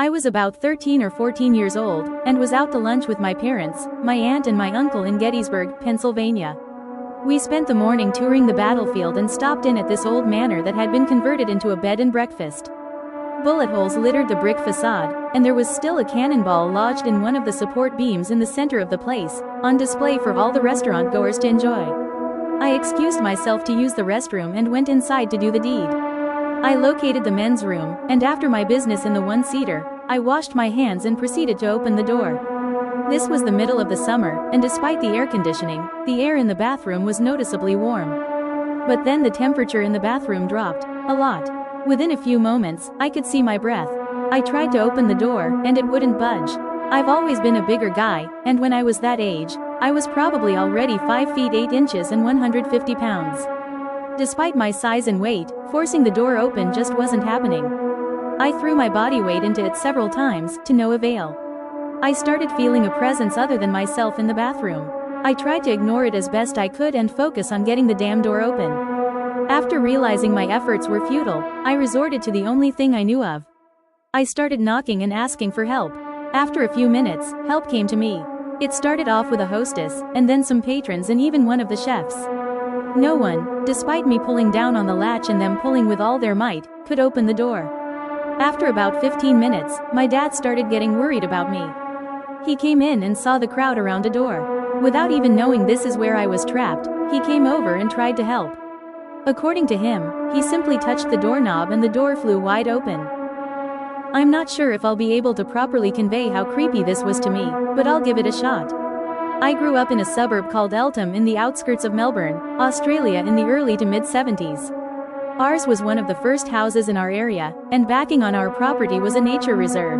I was about 13 or 14 years old, and was out to lunch with my parents, my aunt and my uncle in Gettysburg, Pennsylvania. We spent the morning touring the battlefield and stopped in at this old manor that had been converted into a bed and breakfast. Bullet holes littered the brick facade, and there was still a cannonball lodged in one of the support beams in the center of the place, on display for all the restaurant goers to enjoy. I excused myself to use the restroom and went inside to do the deed. I located the men's room, and after my business in the one-seater, I washed my hands and proceeded to open the door. This was the middle of the summer, and despite the air conditioning, the air in the bathroom was noticeably warm. But then the temperature in the bathroom dropped, a lot. Within a few moments, I could see my breath. I tried to open the door, and it wouldn't budge. I've always been a bigger guy, and when I was that age, I was probably already 5 feet 8 inches and 150 pounds. Despite my size and weight, forcing the door open just wasn't happening. I threw my body weight into it several times, to no avail. I started feeling a presence other than myself in the bathroom. I tried to ignore it as best I could and focus on getting the damn door open. After realizing my efforts were futile, I resorted to the only thing I knew of. I started knocking and asking for help. After a few minutes, help came to me. It started off with a hostess, and then some patrons and even one of the chefs. No one, despite me pulling down on the latch and them pulling with all their might, could open the door. After about 15 minutes, my dad started getting worried about me. He came in and saw the crowd around a door. Without even knowing this is where I was trapped, he came over and tried to help. According to him, he simply touched the doorknob and the door flew wide open. I'm not sure if I'll be able to properly convey how creepy this was to me, but I'll give it a shot. I grew up in a suburb called Eltham in the outskirts of Melbourne, Australia in the early to mid-70s. Ours was one of the first houses in our area, and backing on our property was a nature reserve.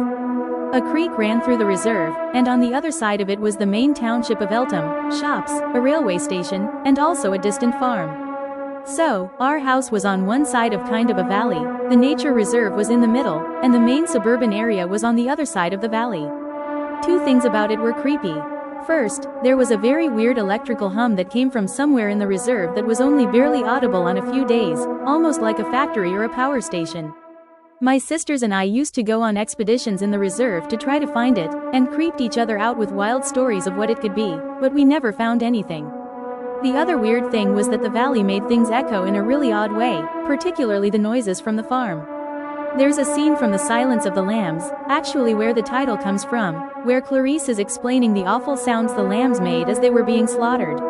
A creek ran through the reserve, and on the other side of it was the main township of Eltham, shops, a railway station, and also a distant farm. So, our house was on one side of kind of a valley, the nature reserve was in the middle, and the main suburban area was on the other side of the valley. Two things about it were creepy. First, there was a very weird electrical hum that came from somewhere in the reserve that was only barely audible on a few days, almost like a factory or a power station. My sisters and I used to go on expeditions in the reserve to try to find it, and creeped each other out with wild stories of what it could be, but we never found anything. The other weird thing was that the valley made things echo in a really odd way, particularly the noises from the farm. There's a scene from The Silence of the Lambs, actually where the title comes from, where Clarice is explaining the awful sounds the lambs made as they were being slaughtered.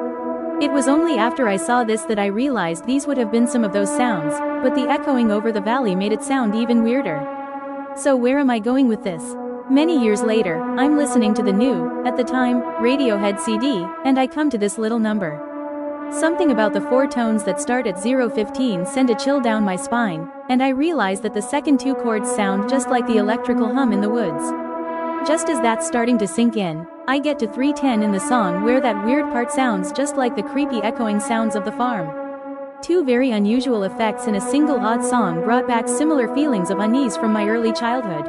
It was only after I saw this that I realized these would have been some of those sounds, but the echoing over the valley made it sound even weirder. So where am I going with this? Many years later, I'm listening to the new, at the time, Radiohead CD, and I come to this little number. Something about the 4 tones that start at 0:15 send a chill down my spine, and I realize that the second 2 chords sound just like the electrical hum in the woods. Just as that's starting to sink in, I get to 3:10 in the song where that weird part sounds just like the creepy echoing sounds of the farm. 2 very unusual effects in a single odd song brought back similar feelings of unease from my early childhood.